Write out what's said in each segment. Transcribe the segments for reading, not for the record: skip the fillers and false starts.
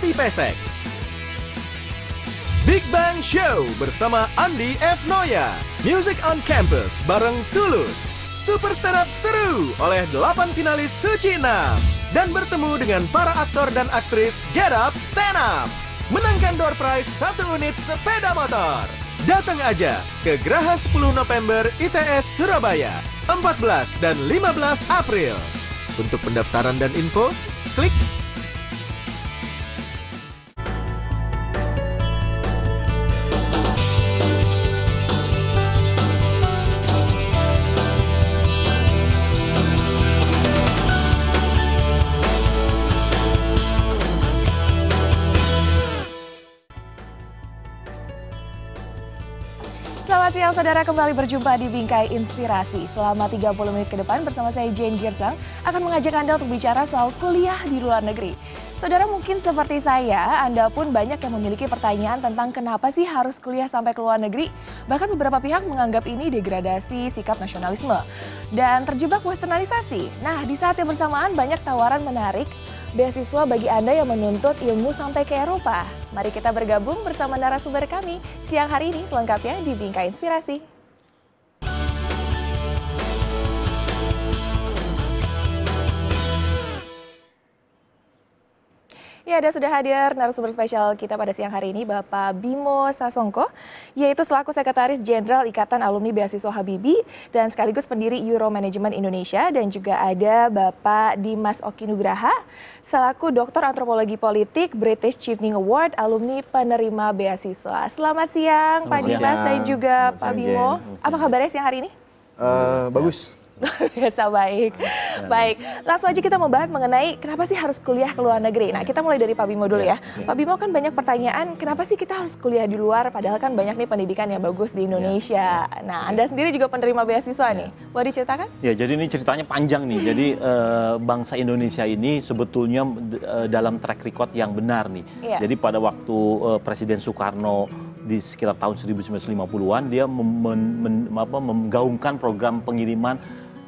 Mati Pesek. Big Bang Show bersama Andi F. Noya. Music on Campus bareng Tulus. Super Stand Up seru oleh 8 finalis Suci 6. Dan bertemu dengan para aktor dan aktris Get Up Stand Up. Menangkan door prize 1 unit sepeda motor. Datang aja ke Geraha 10 November ITS Surabaya, 14 dan 15 April. Untuk pendaftaran dan info, klik Selamat siang saudara, kembali berjumpa di Bingkai Inspirasi. Selama 30 menit ke depan bersama saya Jane Girsang akan mengajak Anda untuk bicara soal kuliah di luar negeri. Saudara, mungkin seperti saya, Anda pun banyak yang memiliki pertanyaan tentang kenapa sih harus kuliah sampai ke luar negeri. Bahkan beberapa pihak menganggap ini degradasi sikap nasionalisme dan terjebak westernisasi. Nah, di saat yang bersamaan banyak tawaran menarik beasiswa bagi Anda yang menuntut ilmu sampai ke Eropa. Mari kita bergabung bersama narasumber kami siang hari ini selengkapnya di Bingkai Inspirasi. Ya, dan sudah hadir narasumber spesial kita pada siang hari ini, Bapak Bimo Sasongko, yaitu selaku Sekretaris Jenderal Ikatan Alumni Beasiswa Habibie dan sekaligus pendiri Euro Management Indonesia, dan juga ada Bapak Dimas Oki Nugraha, selaku Doktor Antropologi Politik British Chevening Award, alumni penerima beasiswa. Selamat siang, Pak Dimas dan juga Pak Bimo. Apa kabarnya siang hari ini? Bagus. Luar biasa baik. Baik, langsung aja kita membahas mengenai kenapa sih harus kuliah ke luar negeri. Nah, kita mulai dari Pak Bimo dulu ya. Pak Bimo, kan banyak pertanyaan, kenapa sih kita harus kuliah di luar padahal kan banyak nih pendidikan yang bagus di Indonesia. Nah, Anda sendiri juga penerima beasiswa nih. Boleh diceritakan? Ya, jadi ini ceritanya panjang nih. Jadi bangsa Indonesia ini sebetulnya dalam track record yang benar nih. Jadi pada waktu Presiden Soekarno di sekitar tahun 1950-an dia menggaungkan program pengiriman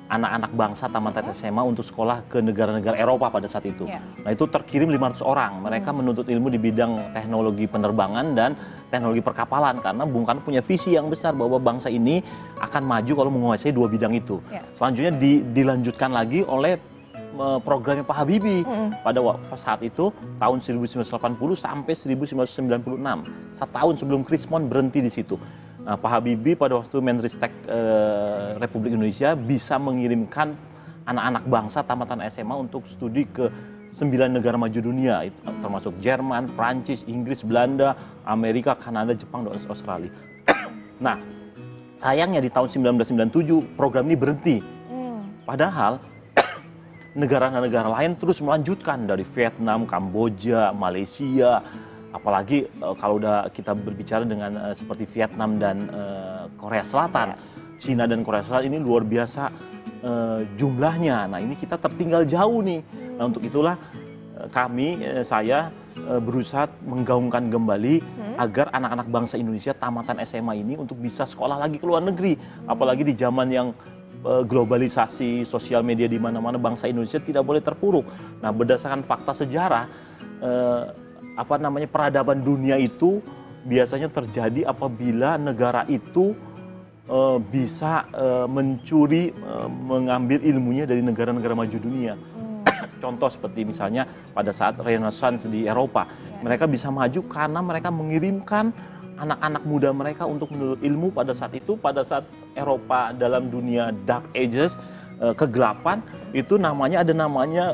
anak-anak bangsa tamat SMA untuk sekolah ke negara-negara Eropa pada saat itu. Nah, itu terkirim 500 orang. Mereka menuntut ilmu di bidang teknologi penerbangan dan teknologi perkapalan karena Bung Karno punya visi yang besar bahwa bangsa ini akan maju kalau menguasai 2 bidang itu. Selanjutnya dilanjutkan lagi oleh programnya Pak Habibie pada saat itu tahun 1980 sampai 1996. Setahun sebelum Krismon berhenti di situ. Nah, Pak Habibie pada waktu Menristek Republik Indonesia bisa mengirimkan anak-anak bangsa tamatan SMA untuk studi ke 9 negara maju dunia, termasuk Jerman, Prancis, Inggris, Belanda, Amerika, Kanada, Jepang, dan Australia. Nah, sayangnya di tahun 1997 program ini berhenti. Padahal negara-negara lain terus melanjutkan dari Vietnam, Kamboja, Malaysia. Apalagi kalau udah kita berbicara dengan seperti Vietnam dan Korea Selatan, Cina dan Korea Selatan ini luar biasa jumlahnya. Nah, ini kita tertinggal jauh nih. Nah, untuk itulah saya berusaha menggaungkan kembali agar anak-anak bangsa Indonesia tamatan SMA ini untuk bisa sekolah lagi ke luar negeri. Apalagi di zaman yang globalisasi, sosial media di mana-mana, bangsa Indonesia tidak boleh terpuruk. Nah, berdasarkan fakta sejarah, peradaban dunia itu biasanya terjadi apabila negara itu bisa mencuri, mengambil ilmunya dari negara-negara maju dunia. Contoh seperti misalnya pada saat Renaissance di Eropa, mereka bisa maju karena mereka mengirimkan anak-anak muda mereka untuk menuntut ilmu pada saat itu, pada saat Eropa dalam dunia Dark Ages, kegelapan, itu ada namanya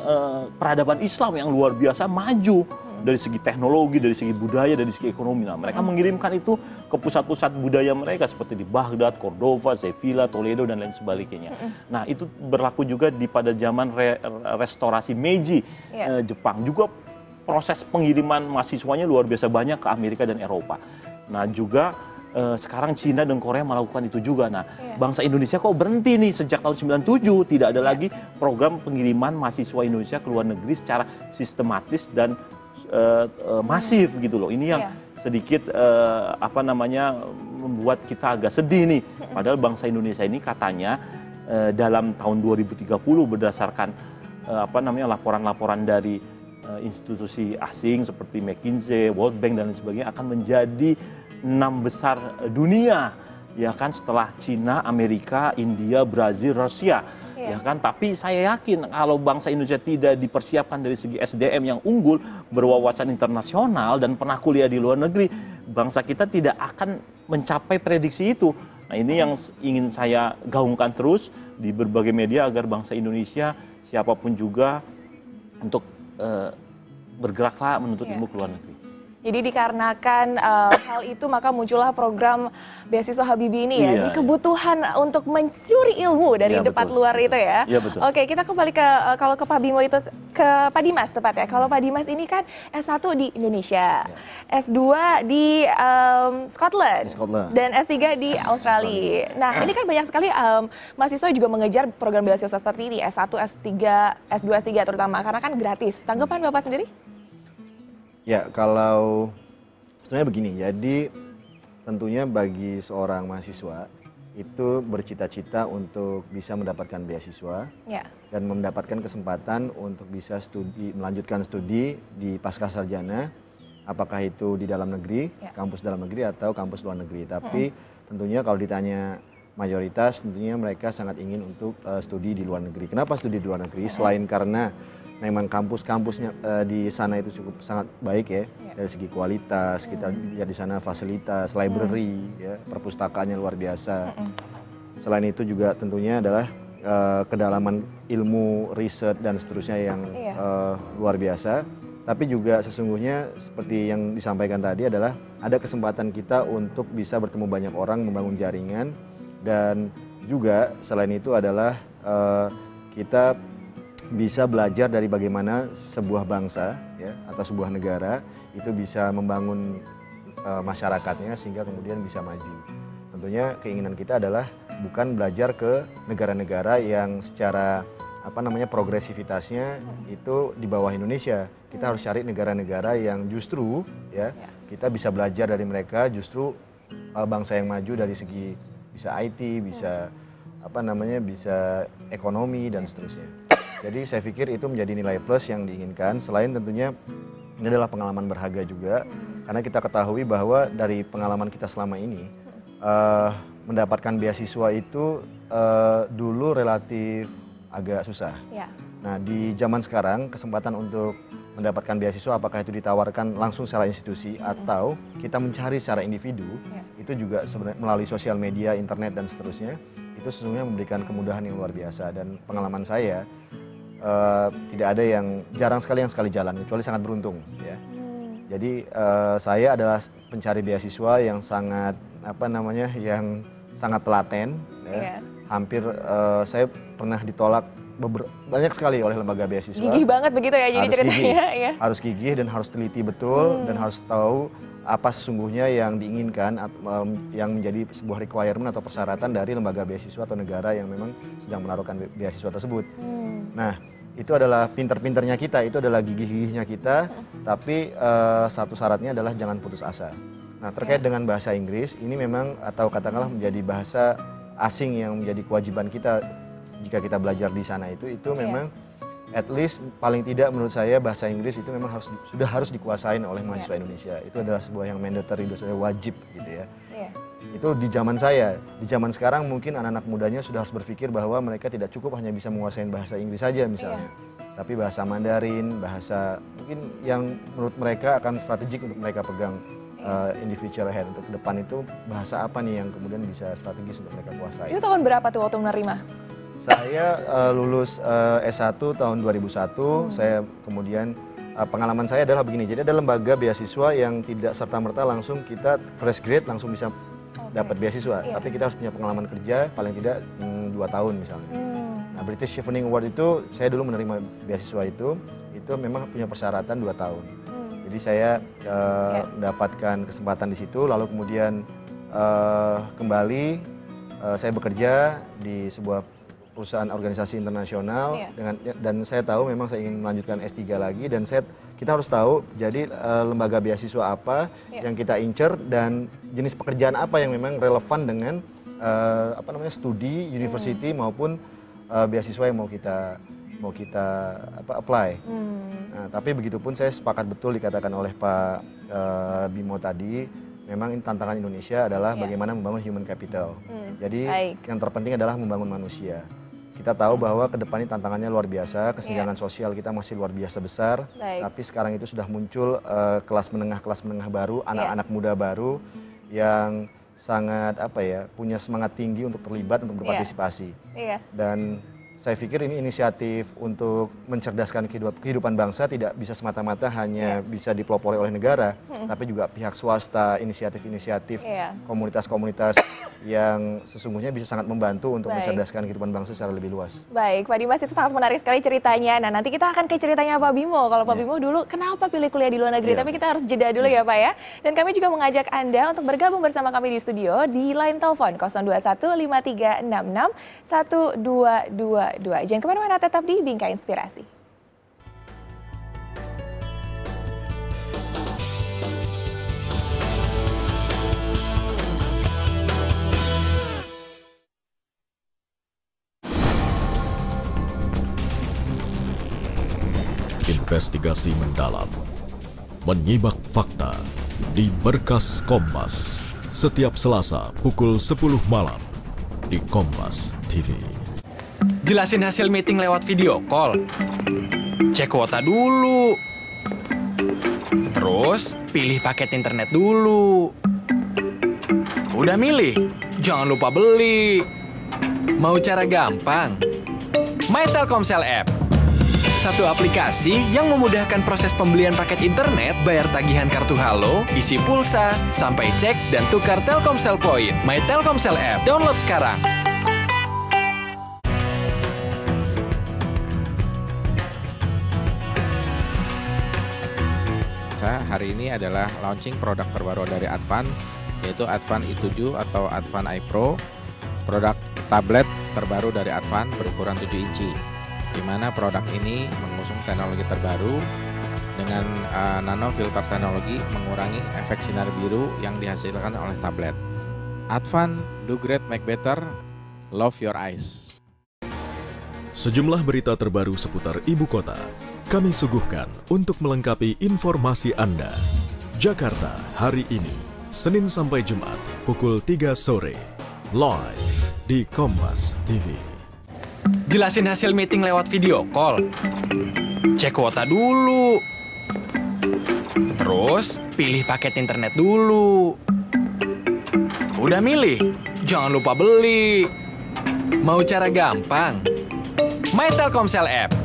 peradaban Islam yang luar biasa maju. Dari segi teknologi, dari segi budaya, dari segi ekonomi. Nah, mereka mengirimkan itu ke pusat-pusat budaya mereka seperti di Baghdad, Cordova, Sevilla, Toledo, dan lain sebagainya. Nah, itu berlaku juga pada zaman restorasi Meiji, Jepang. Juga proses pengiriman mahasiswanya luar biasa banyak ke Amerika dan Eropa. Nah, juga sekarang Cina dan Korea melakukan itu juga. Nah, bangsa Indonesia kok berhenti nih sejak tahun 97, tidak ada lagi program pengiriman mahasiswa Indonesia ke luar negeri secara sistematis dan masif gitu loh. Ini yang sedikit membuat kita agak sedih nih. Padahal bangsa Indonesia ini katanya dalam tahun 2030 berdasarkan laporan-laporan dari institusi asing seperti McKinsey, World Bank dan lain sebagainya akan menjadi 6 besar dunia, ya kan, setelah Cina, Amerika, India, Brazil, Rusia. Ya kan, tapi saya yakin kalau bangsa Indonesia tidak dipersiapkan dari segi SDM yang unggul, berwawasan internasional dan pernah kuliah di luar negeri, bangsa kita tidak akan mencapai prediksi itu. Nah, ini yang ingin saya gaungkan terus di berbagai media agar bangsa Indonesia siapapun juga untuk bergeraklah menuntut ilmu ke luar negeri. Jadi dikarenakan hal itu maka muncullah program beasiswa Habibie ini ya, di kebutuhan untuk mencuri ilmu dari depan luar itu ya. Iya, betul. Oke, kita kembali ke kalau ke Pak Bimo itu, ke Pak Dimas tepat ya. Kalau Pak Dimas ini kan S1 di Indonesia, S2 di Scotland, dan S3 di Australia. Nah, ini kan banyak sekali mahasiswa juga mengejar program beasiswa seperti ini, S1, S3, S2, S3 terutama, karena kan gratis. Tanggapan Bapak sendiri? Ya, kalau sebenarnya begini, jadi tentunya bagi seorang mahasiswa itu bercita-cita untuk bisa mendapatkan beasiswa dan mendapatkan kesempatan untuk bisa melanjutkan studi di pasca sarjana, apakah itu di dalam negeri, kampus dalam negeri atau kampus luar negeri. Tapi tentunya kalau ditanya mayoritas, tentunya mereka sangat ingin untuk studi di luar negeri. Kenapa studi di luar negeri? Selain karena memang kampus-kampusnya di sana itu cukup sangat baik ya, dari segi kualitas, kita lihat di sana fasilitas, library, ya, perpustakaannya luar biasa. Selain itu juga tentunya adalah kedalaman ilmu, riset dan seterusnya yang luar biasa. Tapi juga sesungguhnya seperti yang disampaikan tadi adalah ada kesempatan kita untuk bisa bertemu banyak orang, membangun jaringan, dan juga selain itu adalah kita bisa belajar dari bagaimana sebuah bangsa ya, atau sebuah negara itu bisa membangun masyarakatnya sehingga kemudian bisa maju. Tentunya keinginan kita adalah bukan belajar ke negara-negara yang secara progresivitasnya itu di bawah Indonesia. Kita harus cari negara-negara yang justru ya kita bisa belajar dari mereka, justru bangsa yang maju dari segi bisa IT, bisa bisa ekonomi dan seterusnya. Jadi saya pikir itu menjadi nilai plus yang diinginkan. Selain tentunya ini adalah pengalaman berharga juga, karena kita ketahui bahwa dari pengalaman kita selama ini mendapatkan beasiswa itu dulu relatif agak susah. Nah, di zaman sekarang kesempatan untuk mendapatkan beasiswa apakah itu ditawarkan langsung secara institusi atau kita mencari secara individu, itu juga sebenarnya melalui sosial media, internet dan seterusnya, itu sesungguhnya memberikan kemudahan yang luar biasa. Dan pengalaman saya tidak ada yang jarang sekali jalan, kecuali sangat beruntung ya. Jadi saya adalah pencari beasiswa yang sangat yang sangat telaten ya. Hampir saya pernah ditolak banyak sekali oleh lembaga beasiswa. Gigih banget begitu ya, jadi ceritanya ya. Harus gigih dan harus teliti betul dan harus tahu apa sesungguhnya yang diinginkan, yang menjadi sebuah requirement atau persyaratan dari lembaga beasiswa atau negara yang memang sedang menaruhkan beasiswa tersebut. Nah, itu adalah pinter-pinternya kita, itu adalah gigih-gigihnya kita, tapi satu syaratnya adalah jangan putus asa. Nah, terkait dengan bahasa Inggris, ini memang atau katakanlah menjadi bahasa asing yang menjadi kewajiban kita jika kita belajar di sana itu memang at least paling tidak menurut saya bahasa Inggris itu memang sudah harus dikuasain oleh mahasiswa Indonesia. Itu adalah sebuah yang mandatory, sudah wajib gitu ya. Itu di zaman saya. Di zaman sekarang mungkin anak-anak mudanya sudah harus berpikir bahwa mereka tidak cukup hanya bisa menguasai bahasa Inggris saja misalnya. Tapi bahasa Mandarin, bahasa mungkin yang menurut mereka akan strategik untuk mereka pegang in the future ahead. Untuk ke depan itu bahasa apa nih yang kemudian bisa strategis untuk mereka kuasai. Itu tahun berapa tuh waktu menerima? Saya lulus S1 tahun 2001, saya kemudian pengalaman saya adalah begini, jadi ada lembaga beasiswa yang tidak serta-merta langsung kita fresh grade langsung bisa dapat beasiswa, tapi kita harus punya pengalaman kerja paling tidak 2 tahun misalnya. Nah, British Chevening Award itu saya dulu menerima beasiswa itu memang punya persyaratan 2 tahun. Jadi saya mendapatkan kesempatan di situ, lalu kemudian kembali saya bekerja di sebuah perusahaan organisasi internasional dan saya tahu memang saya ingin melanjutkan S3 lagi dan kita harus tahu jadi lembaga beasiswa apa yang kita incer dan jenis pekerjaan apa yang memang relevan dengan studi university maupun beasiswa yang mau kita mau kita apply. Nah, tapi begitupun saya sepakat betul dikatakan oleh Pak Bimo tadi, memang tantangan Indonesia adalah bagaimana membangun human capital. Jadi yang terpenting adalah membangun manusia. Kita tahu bahwa ke depan ini tantangannya luar biasa, kesenjangan sosial kita masih luar biasa besar. Tapi sekarang itu sudah muncul kelas menengah baru, anak-anak muda baru yang sangat punya semangat tinggi untuk terlibat, untuk berpartisipasi. Dan saya pikir ini inisiatif untuk mencerdaskan kehidupan bangsa tidak bisa semata-mata hanya bisa dipelopori oleh negara, tapi juga pihak swasta, inisiatif-inisiatif, komunitas-komunitas yang sesungguhnya bisa sangat membantu untuk mencerdaskan kehidupan bangsa secara lebih luas. Baik, Pak Dimas, itu sangat menarik sekali ceritanya. Nah, nanti kita akan ke ceritanya Pak Bimo. Kalau Pak Bimo dulu kenapa pilih kuliah di luar negeri, tapi kita harus jeda dulu ya Pak ya. Dan kami juga mengajak Anda untuk bergabung bersama kami di studio di line telepon 021 5366 1222. Jangan kemana-mana, tetap di Bingkai Inspirasi. Investigasi mendalam, menyimak fakta di Berkas Kompas setiap Selasa pukul 10 malam di Kompas TV. Jelasin hasil meeting lewat video call. Cek kuota dulu. Terus pilih paket internet dulu. Udah milih? Jangan lupa beli. Mau cara gampang? My Telkomsel App. Satu aplikasi yang memudahkan proses pembelian paket internet, bayar tagihan kartu Halo, isi pulsa, sampai cek dan tukar Telkomsel Point. My Telkomsel App. Download sekarang. Hari ini adalah launching produk terbaru dari Advan, yaitu Advan i7 atau Advan iPro, produk tablet terbaru dari Advan berukuran 7 inci, di mana produk ini mengusung teknologi terbaru dengan nano filter teknologi mengurangi efek sinar biru yang dihasilkan oleh tablet. Advan, do great, make better, love your eyes. Sejumlah berita terbaru seputar ibu kota kami suguhkan untuk melengkapi informasi Anda. Jakarta hari ini, Senin sampai Jumat, pukul 3 sore. Live di Kompas TV. Jelasin hasil meeting lewat video call. Cek kuota dulu. Terus pilih paket internet dulu. Udah milih? Jangan lupa beli. Mau cara gampang? My Telkomsel App.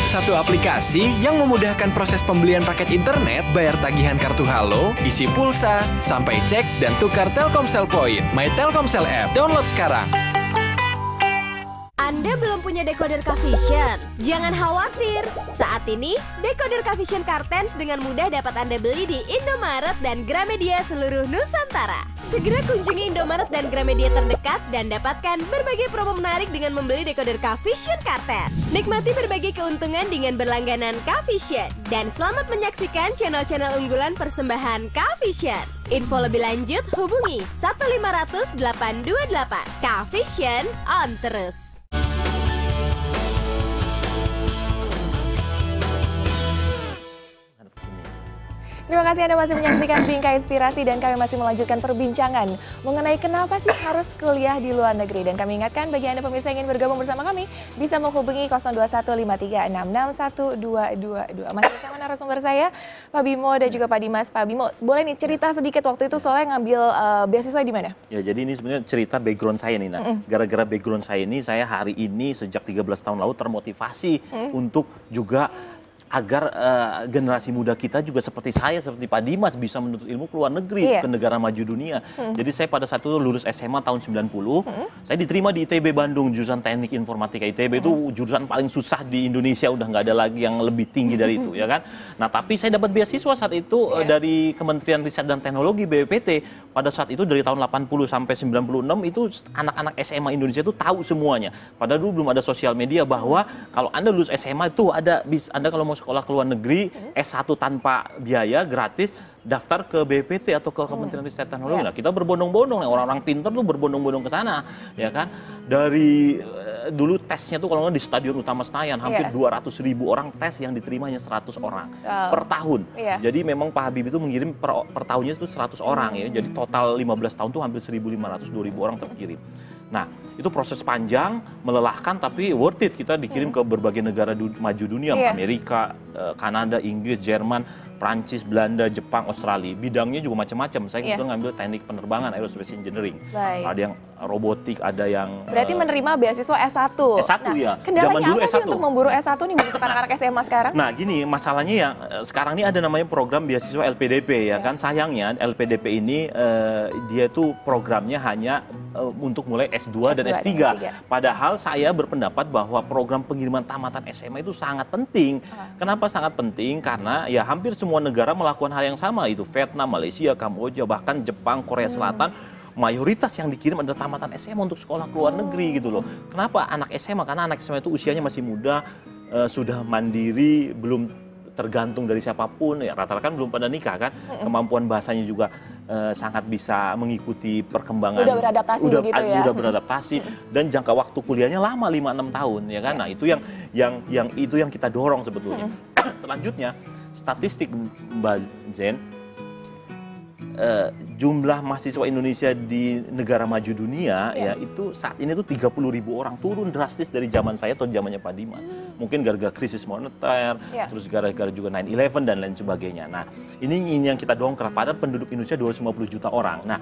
Satu aplikasi yang memudahkan proses pembelian paket internet, bayar tagihan kartu Halo, isi pulsa, sampai cek dan tukar Telkomsel Point. My Telkomsel App. Download sekarang. Anda belum punya decoder Cavision? Jangan khawatir. Saat ini, decoder Cavision Kartens dengan mudah dapat Anda beli di Indomaret dan Gramedia seluruh Nusantara. Segera kunjungi Indomaret dan Gramedia terdekat dan dapatkan berbagai promo menarik dengan membeli decoder Cavision Kartens. Nikmati berbagai keuntungan dengan berlangganan Cavision. Dan selamat menyaksikan channel-channel unggulan persembahan Cavision. Info lebih lanjut hubungi 1-500-828. Cavision on terus. Terima kasih Anda masih menyaksikan Bingkai Inspirasi dan kami masih melanjutkan perbincangan mengenai kenapa sih harus kuliah di luar negeri. Dan kami ingatkan bagi Anda pemirsa yang ingin bergabung bersama kami bisa menghubungi 02153661222. Masih bersama narasumber saya Pak Bimo dan juga Pak Dimas. Pak Bimo, boleh nih cerita sedikit waktu itu soalnya ngambil beasiswa di mana? Ya, jadi ini sebenarnya cerita background saya nih. Nah, gara-gara background saya ini, saya hari ini sejak 13 tahun lalu termotivasi untuk juga agar generasi muda kita juga seperti saya, seperti Pak Dimas bisa menuntut ilmu ke luar negeri, ke negara maju dunia. Jadi saya pada saat itu lulus SMA tahun 90, saya diterima di ITB Bandung, jurusan Teknik Informatika. ITB itu jurusan paling susah di Indonesia, udah nggak ada lagi yang lebih tinggi dari itu, ya kan? Nah, tapi saya dapat beasiswa saat itu dari Kementerian Riset dan Teknologi BPPT. Pada saat itu dari tahun 80 sampai 96 itu anak-anak SMA Indonesia itu tahu semuanya. Padahal dulu belum ada sosial media bahwa kalau Anda lulus SMA itu ada, Anda kalau mau sekolah ke luar negeri S1 tanpa biaya gratis daftar ke BPT atau ke Kementerian Riset Teknologi. Nah, kita berbondong-bondong, orang-orang pintar tuh berbondong-bondong ke sana, ya kan? Dari dulu tesnya tuh kalau nggak di Stadion Utama Senayan, hampir 200.000 orang tes yang diterimanya 100 orang per tahun. Jadi memang Pak Habibie itu mengirim per tahunnya itu 100 orang ya. Jadi total 15 tahun tuh hampir 1.500-2.000 orang terkirim. Nah, itu proses panjang, melelahkan, tapi worth it. Kita dikirim ke berbagai negara maju dunia, Amerika, Kanada, Inggris, Jerman, Prancis, Belanda, Jepang, Australia. Bidangnya juga macam-macam. Saya juga ngambil teknik penerbangan, aerospace engineering. Ada yang robotik, ada yang... Berarti menerima beasiswa S1? S1 nah, ya. Kendalanya apa sih untuk memburu S1 nih untuk anak-anak SMA sekarang? Nah gini, masalahnya ya sekarang ini ada namanya program beasiswa LPDP ya kan. Sayangnya LPDP ini dia tuh programnya hanya untuk mulai S2 dan S3. Padahal saya berpendapat bahwa program pengiriman tamatan SMA itu sangat penting. Kenapa sangat penting? Karena ya hampir semua negara melakukan hal yang sama. Itu Vietnam, Malaysia, Kamboja, bahkan Jepang, Korea Selatan. Mayoritas yang dikirim adalah tamatan SMA untuk sekolah ke luar negeri gitu loh. Kenapa anak SMA? Karena anak SMA itu usianya masih muda, sudah mandiri, belum tergantung dari siapapun. Ya rata-rata kan belum pada nikah kan. Kemampuan bahasanya juga sangat bisa mengikuti perkembangan. Udah beradaptasi begitu ya. Udah beradaptasi dan jangka waktu kuliahnya lama 5-6 tahun ya kan. Nah, itu yang kita dorong sebetulnya. Selanjutnya, statistik Mbak Zen, jumlah mahasiswa Indonesia di negara maju dunia ya itu saat ini tuh 30.000 orang, turun drastis dari zaman saya atau zamannya Pak Diman. Mungkin gara-gara krisis moneter, terus gara-gara juga 9/11 dan lain sebagainya. Nah, ini yang kita dongkrak, pada penduduk Indonesia 250 juta orang. Nah,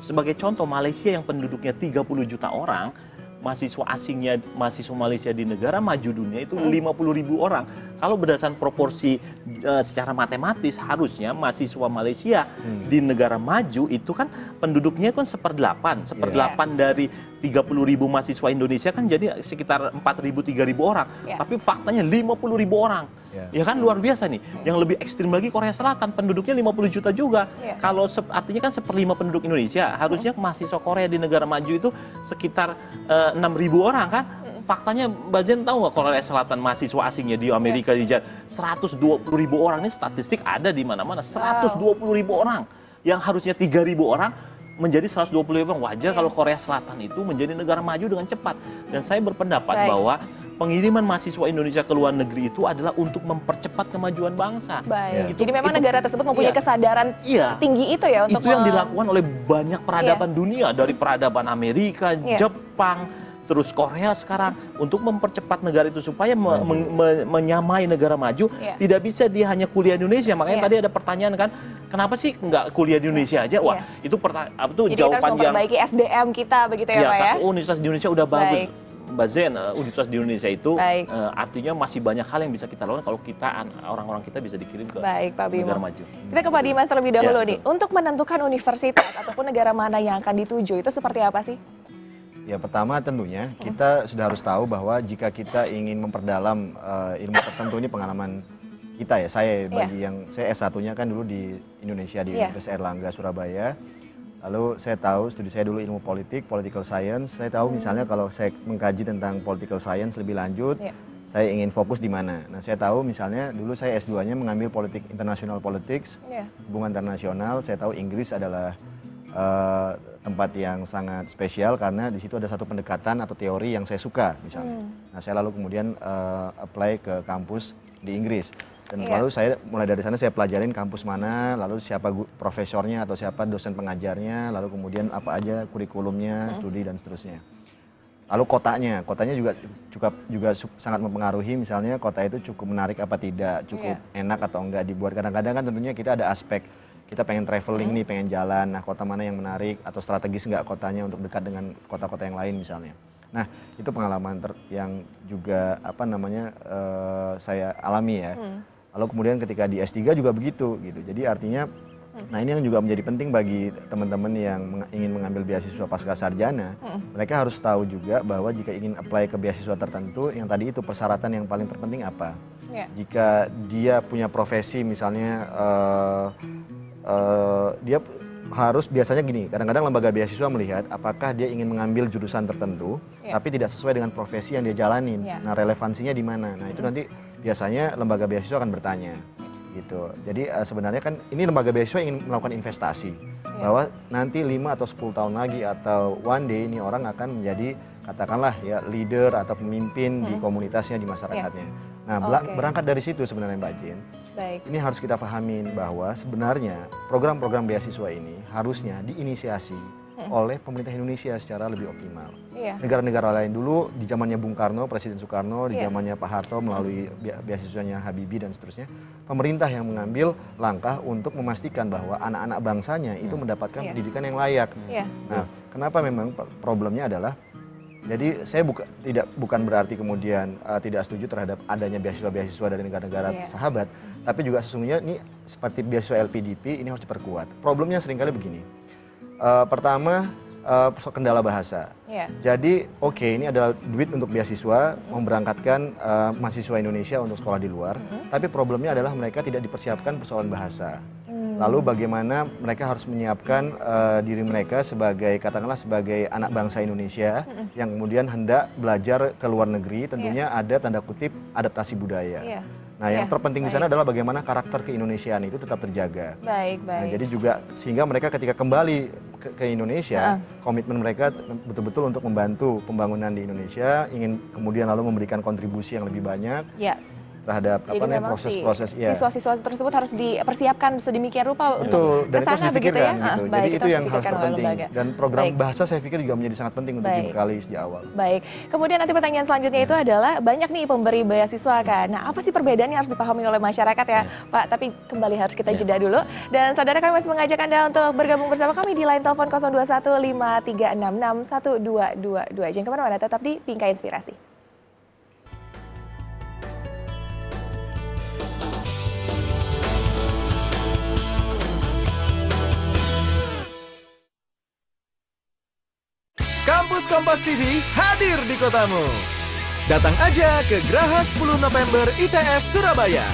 sebagai contoh Malaysia yang penduduknya 30 juta orang, mahasiswa asingnya, mahasiswa Malaysia di negara maju dunia itu 50.000 orang. Kalau berdasarkan proporsi secara matematis, harusnya mahasiswa Malaysia di negara maju itu kan penduduknya kan 1/8 dari 30.000 mahasiswa Indonesia kan jadi sekitar 4.000-3.000 orang. Tapi faktanya 50.000 orang. Ya kan luar biasa nih. Yang lebih ekstrim lagi Korea Selatan, penduduknya 50 juta juga. Kalau artinya kan 1/5 penduduk Indonesia, harusnya mahasiswa Korea di negara maju itu sekitar 6.000 orang kan. Faktanya Mbak Jen tahu nggak Korea Selatan mahasiswa asingnya di Amerika di 120.000 orang, ini statistik ada di mana-mana. 120.000 orang yang harusnya 3.000 orang menjadi 120.000 orang. Wajar kalau Korea Selatan itu menjadi negara maju dengan cepat. Dan saya berpendapat bahwa pengiriman mahasiswa Indonesia ke luar negeri itu adalah untuk mempercepat kemajuan bangsa. Jadi memang negara tersebut mempunyai kesadaran tinggi itu ya untuk itu yang dilakukan oleh banyak peradaban dunia, dari peradaban Amerika, Jepang, terus Korea sekarang, untuk mempercepat negara itu supaya menyamai negara maju. Tidak bisa dia hanya kuliah di Indonesia. Makanya tadi ada pertanyaan kan, kenapa sih nggak kuliah di Indonesia aja? Wah, itu jadi jawaban kita harus memperbaiki SDM kita begitu ya Pak ya? Universitas di Indonesia udah bagus. Mbak Zen, universitas di Indonesia itu artinya masih banyak hal yang bisa kita lakukan kalau kita orang-orang kita bisa dikirim ke negara maju. Kita ke Pak Dimas terlebih dahulu nih. Untuk menentukan universitas ataupun negara mana yang akan dituju itu seperti apa sih? Ya pertama tentunya kita sudah harus tahu bahwa jika kita ingin memperdalam ilmu tertentu, ini pengalaman kita ya, saya saya S1-nya kan dulu di Indonesia di Universitas Airlangga Surabaya. Lalu saya tahu, studi saya dulu ilmu politik, political science. Saya tahu misalnya kalau saya mengkaji tentang political science lebih lanjut, saya ingin fokus di mana. Nah saya tahu misalnya dulu saya S2-nya mengambil politik, international politics, hubungan internasional. Saya tahu Inggris adalah tempat yang sangat spesial karena di situ ada satu pendekatan atau teori yang saya suka misalnya. Nah saya lalu kemudian apply ke kampus di Inggris. Dan lalu saya mulai dari sana saya pelajarin kampus mana, lalu siapa profesornya atau siapa dosen pengajarnya, lalu kemudian apa aja kurikulumnya, studi dan seterusnya. Lalu kotanya juga sangat mempengaruhi, misalnya kota itu cukup menarik apa tidak, cukup enak atau enggak dibuat. Kadang-kadang kan tentunya kita ada aspek kita pengen traveling nih, pengen jalan, nah kota mana yang menarik atau strategis enggak kotanya untuk dekat dengan kota-kota yang lain misalnya. Nah itu pengalaman yang juga saya alami ya. Lalu kemudian ketika di S3 juga begitu gitu. Jadi artinya nah ini yang juga menjadi penting bagi teman-teman yang ingin mengambil beasiswa pasca sarjana. Mereka harus tahu juga bahwa jika ingin apply ke beasiswa tertentu, yang tadi itu persyaratan yang paling terpenting apa. Jika dia punya profesi misalnya dia harus biasanya gini, kadang-kadang lembaga beasiswa melihat apakah dia ingin mengambil jurusan tertentu tapi tidak sesuai dengan profesi yang dia jalanin. Nah relevansinya di mana? Nah itu nanti biasanya lembaga beasiswa akan bertanya. gitu. Jadi sebenarnya kan ini lembaga beasiswa ingin melakukan investasi bahwa nanti 5 atau 10 tahun lagi atau one day ini orang akan menjadi katakanlah ya leader atau pemimpin di komunitasnya, di masyarakatnya. Nah, berangkat dari situ sebenarnya Mbak Jen. Ini harus kita pahamin bahwa sebenarnya program-program beasiswa ini harusnya diinisiasi oleh pemerintah Indonesia secara lebih optimal. Negara-negara lain dulu di zamannya Bung Karno, Presiden Soekarno, di zamannya Pak Harto melalui beasiswanya Habibie dan seterusnya, pemerintah yang mengambil langkah untuk memastikan bahwa anak-anak bangsanya itu mendapatkan pendidikan yang layak. Nah, kenapa memang problemnya adalah jadi saya bukan berarti kemudian tidak setuju terhadap adanya beasiswa-beasiswa dari negara-negara sahabat, tapi juga sesungguhnya ini seperti beasiswa LPDP ini harus diperkuat. Problemnya seringkali begini. Pertama, kendala bahasa. Jadi ini adalah duit untuk beasiswa memberangkatkan mahasiswa Indonesia untuk sekolah di luar, tapi problemnya adalah mereka tidak dipersiapkan persoalan bahasa. Lalu bagaimana mereka harus menyiapkan diri mereka sebagai katakanlah sebagai anak bangsa Indonesia yang kemudian hendak belajar ke luar negeri, tentunya ada tanda kutip adaptasi budaya. Nah, yang terpenting di sana adalah bagaimana karakter keindonesiaan itu tetap terjaga. Nah, jadi juga sehingga mereka ketika kembali ke Indonesia, komitmen mereka betul-betul untuk membantu pembangunan di Indonesia, ingin kemudian lalu memberikan kontribusi yang lebih banyak. Terhadap proses-proses siswa-siswa tersebut harus dipersiapkan sedemikian rupa untuk kesana begitu ya. Gitu. Jadi itu yang harus terpenting dan program bahasa saya pikir juga menjadi sangat penting untuk dibekali sejak awal. Kemudian nanti pertanyaan selanjutnya itu adalah banyak nih pemberi beasiswa kan. Nah, apa sih perbedaan yang harus dipahami oleh masyarakat ya Pak? Tapi kembali harus kita jeda dulu. Dan saudara, kami masih mengajak Anda untuk bergabung bersama kami di line telepon 02153661222. Jangan kemana-mana, tetap di Bingkai Inspirasi. Kampus Kompas TV hadir di kotamu. Datang aja ke Geraha 10 November ITS Surabaya.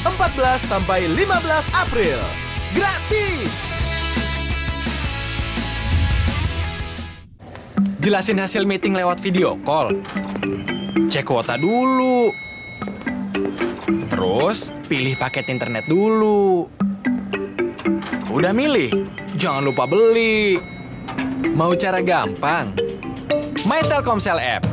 14 sampai 15 April. Gratis! Jelasin hasil meeting lewat video call. Cek kuota dulu. Terus pilih paket internet dulu. Udah milih? Jangan lupa beli. Mau cara gampang? My Telkomsel App.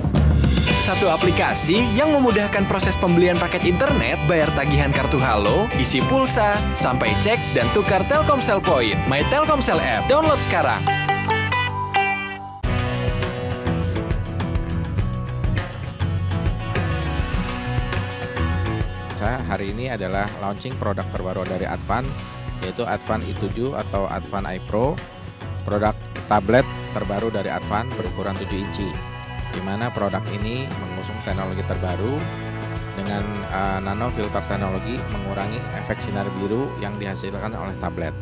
Satu aplikasi yang memudahkan proses pembelian paket internet, bayar tagihan kartu Halo, isi pulsa, sampai cek dan tukar Telkomsel Point. My Telkomsel App. Download sekarang. Hari ini adalah launching produk terbaru dari Advan, yaitu Advan i7 atau Advan iPro. Produk tablet terbaru dari Advan berukuran 7 inci, di mana produk ini mengusung teknologi terbaru dengan nano filter teknologi mengurangi efek sinar biru yang dihasilkan oleh tablet.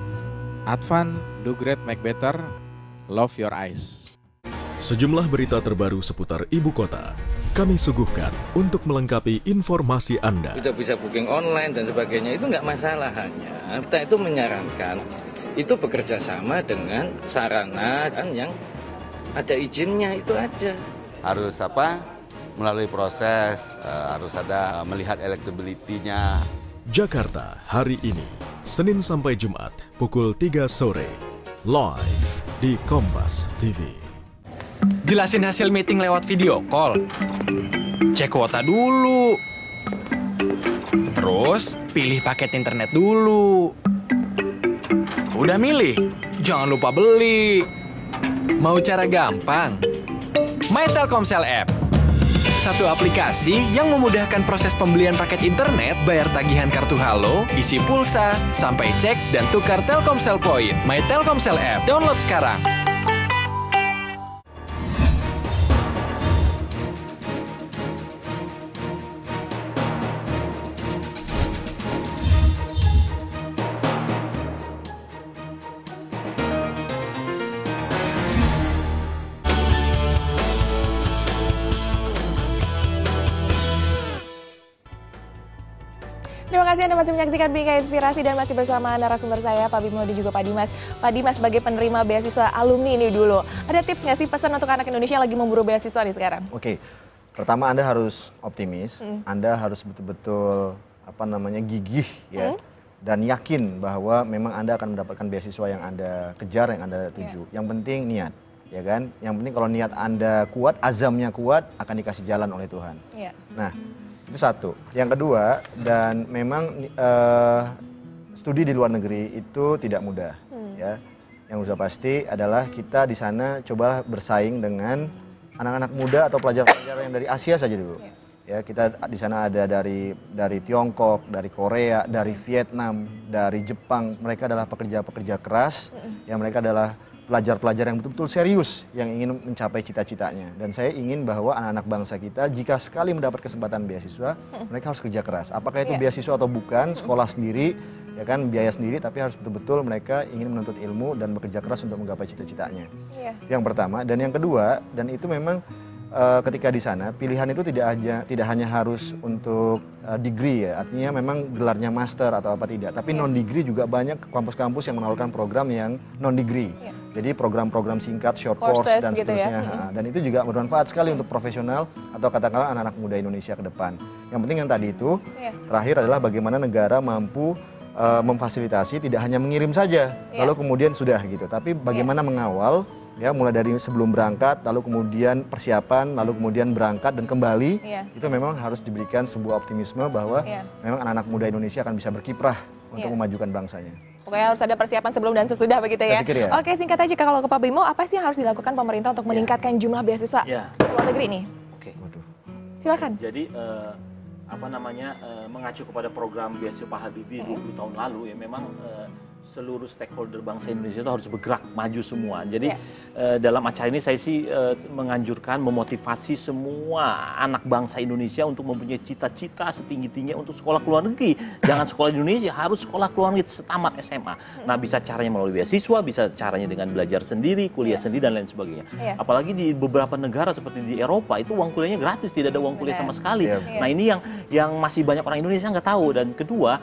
Advan, do great, make better, love your eyes. Sejumlah berita terbaru seputar ibu kota kami suguhkan untuk melengkapi informasi Anda. Sudah bisa booking online dan sebagainya, itu nggak masalah, hanya kita itu menyarankan itu bekerja sama dengan sarana yang ada izinnya, itu aja. Harus melalui proses, harus ada melihat elektability-nya. Jakarta hari ini, Senin sampai Jumat, pukul 3 sore, live di Kompas TV. Jelasin hasil meeting lewat video call. Cek kuota dulu. Terus pilih paket internet dulu. Udah milih? Jangan lupa beli. Mau cara gampang? My Telkomsel App. Satu aplikasi yang memudahkan proses pembelian paket internet, bayar tagihan kartu Halo, isi pulsa, sampai cek dan tukar Telkomsel Point. My Telkomsel App. Download sekarang. Terima kasih Anda masih menyaksikan Bingkai Inspirasi dan masih bersama narasumber saya Pak Bimo dan juga Pak Dimas. Pak Dimas, sebagai penerima beasiswa alumni ini dulu, ada tips nggak sih pesan untuk anak Indonesia yang lagi memburu beasiswa nih sekarang? Oke, pertama Anda harus optimis, Anda harus betul-betul gigih ya dan yakin bahwa memang Anda akan mendapatkan beasiswa yang Anda kejar, yang Anda tuju. Yang penting niat, ya kan? Yang penting kalau niat Anda kuat, azamnya kuat, akan dikasih jalan oleh Tuhan. Nah, itu satu. Yang kedua, dan memang studi di luar negeri itu tidak mudah, ya. Yang sudah pasti adalah kita di sana coba bersaing dengan anak-anak muda atau pelajar-pelajar yang dari Asia saja dulu. Ya, kita di sana ada dari Tiongkok, dari Korea, dari Vietnam, dari Jepang. Mereka adalah pekerja-pekerja keras, yang mereka adalah pelajar-pelajar yang betul-betul serius yang ingin mencapai cita-citanya. Dan saya ingin bahwa anak-anak bangsa kita jika sekali mendapat kesempatan beasiswa, mereka harus kerja keras. Apakah itu beasiswa atau bukan, sekolah sendiri, ya kan, biaya sendiri, tapi harus betul-betul mereka ingin menuntut ilmu dan bekerja keras untuk menggapai cita-citanya. Yang pertama. Dan yang kedua, dan itu memang ketika di sana pilihan itu tidak hanya harus untuk degree, ya, artinya memang gelarnya master atau apa tidak, tapi non degree juga banyak kampus-kampus yang menawarkan program yang non degree. Jadi program-program singkat, short course dan seterusnya. Dan itu juga bermanfaat sekali untuk profesional atau katakanlah anak-anak muda Indonesia ke depan. Yang penting yang tadi itu terakhir adalah bagaimana negara mampu memfasilitasi, tidak hanya mengirim saja lalu kemudian sudah gitu, tapi bagaimana mengawal, ya, mulai dari sebelum berangkat, lalu kemudian persiapan, lalu kemudian berangkat dan kembali. Itu memang harus diberikan sebuah optimisme bahwa memang anak-anak muda Indonesia akan bisa berkiprah untuk memajukan bangsanya. Pokoknya harus ada persiapan sebelum dan sesudah begitu ya. Saya pikir ya. Oke, singkat aja kalau ke Pak Bimo, apa sih yang harus dilakukan pemerintah untuk meningkatkan jumlah beasiswa ke luar negeri nih? Silakan. Jadi mengacu kepada program beasiswa Pak Habibie 20 tahun lalu, ya memang seluruh stakeholder bangsa Indonesia itu harus bergerak maju semua. Jadi dalam acara ini saya sih menganjurkan, memotivasi semua anak bangsa Indonesia untuk mempunyai cita-cita setinggi-tingginya untuk sekolah ke luar negeri. Jangan sekolah di Indonesia, harus sekolah ke luar negeri setamat SMA. Nah, bisa caranya melalui beasiswa, bisa caranya dengan belajar sendiri, kuliah sendiri dan lain sebagainya. Apalagi di beberapa negara seperti di Eropa itu uang kuliahnya gratis, tidak ada uang kuliah sama sekali. Nah, ini yang masih banyak orang Indonesia nggak tahu. Dan kedua,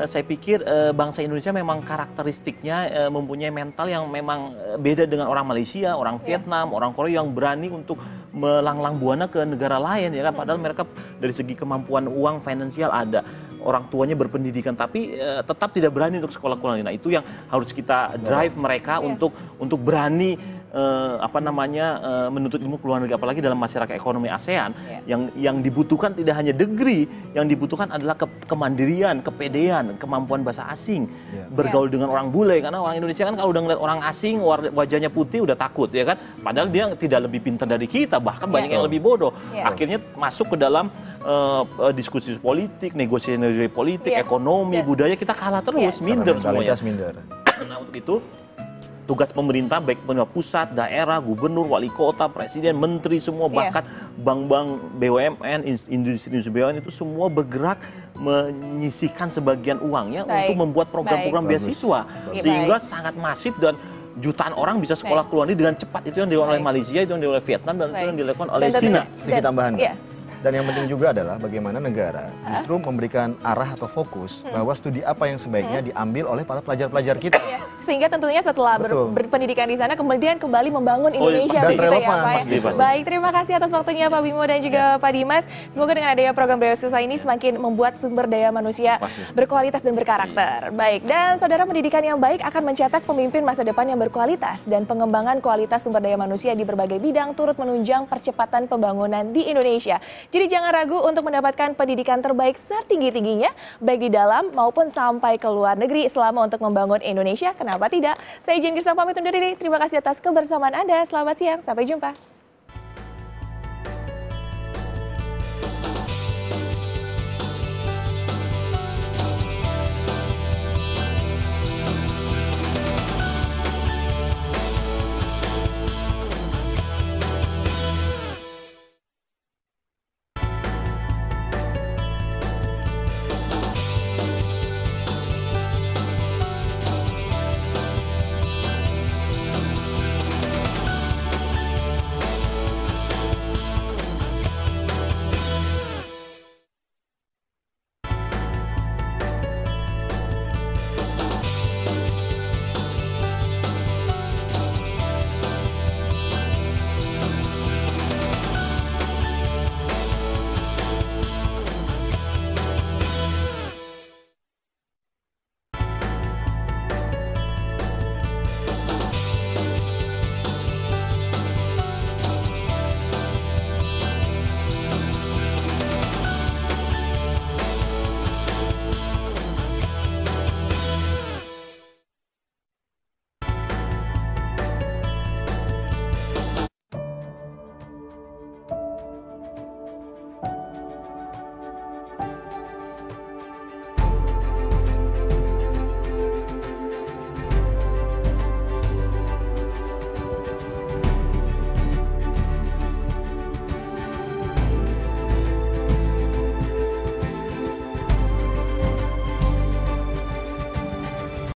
saya pikir bangsa Indonesia memang karakteristiknya mempunyai mental yang memang beda dengan orang Malaysia, orang Vietnam, orang Korea yang berani untuk melanglang buana ke negara lain, ya kan, padahal mereka dari segi kemampuan uang finansial ada, orang tuanya berpendidikan tapi tetap tidak berani untuk sekolah ke luar negeri. Nah, itu yang harus kita drive mereka untuk berani menuntut ilmu ke luar negeri, apalagi dalam masyarakat ekonomi ASEAN yang dibutuhkan tidak hanya degree, yang dibutuhkan adalah kemandirian, kepedean, kemampuan bahasa asing, bergaul dengan orang bule, karena orang Indonesia kan kalau udah ngeliat orang asing wajahnya putih udah takut, ya kan, padahal dia tidak lebih pintar dari kita, bahkan banyak yang lebih bodoh. Akhirnya masuk ke dalam diskusi politik, negosiasi politik, ekonomi, budaya, kita kalah terus, minder semuanya. Nah, untuk itu tugas pemerintah baik pusat, daerah, gubernur, wali kota, presiden, menteri semua, bahkan bank-bank BUMN, industri BUMN itu semua bergerak menyisihkan sebagian uangnya untuk membuat program-program beasiswa sehingga sangat masif dan jutaan orang bisa sekolah ke luar negeri dengan cepat. Itu yang dilakukan oleh Malaysia, itu yang dilakukan oleh Vietnam, dan itu yang dilakukan oleh Cina. Sedikit tambahan. Dan yang penting juga adalah bagaimana negara justru memberikan arah atau fokus bahwa studi apa yang sebaiknya diambil oleh para pelajar-pelajar kita. Sehingga tentunya setelah berpendidikan di sana kemudian kembali membangun Indonesia dan relevan, ya, Pak. Baik, terima kasih atas waktunya Pak Bimo dan juga Pak Dimas. Semoga dengan adanya program beasiswa ini semakin membuat sumber daya manusia berkualitas dan berkarakter. Baik, dan saudara, pendidikan yang baik akan mencetak pemimpin masa depan yang berkualitas, dan pengembangan kualitas sumber daya manusia di berbagai bidang turut menunjang percepatan pembangunan di Indonesia. Jadi jangan ragu untuk mendapatkan pendidikan terbaik setinggi-tingginya, baik di dalam maupun sampai ke luar negeri selama untuk membangun Indonesia. Kenapa tidak? Saya Jen Girsang pamit undur diri. Terima kasih atas kebersamaan Anda. Selamat siang, sampai jumpa.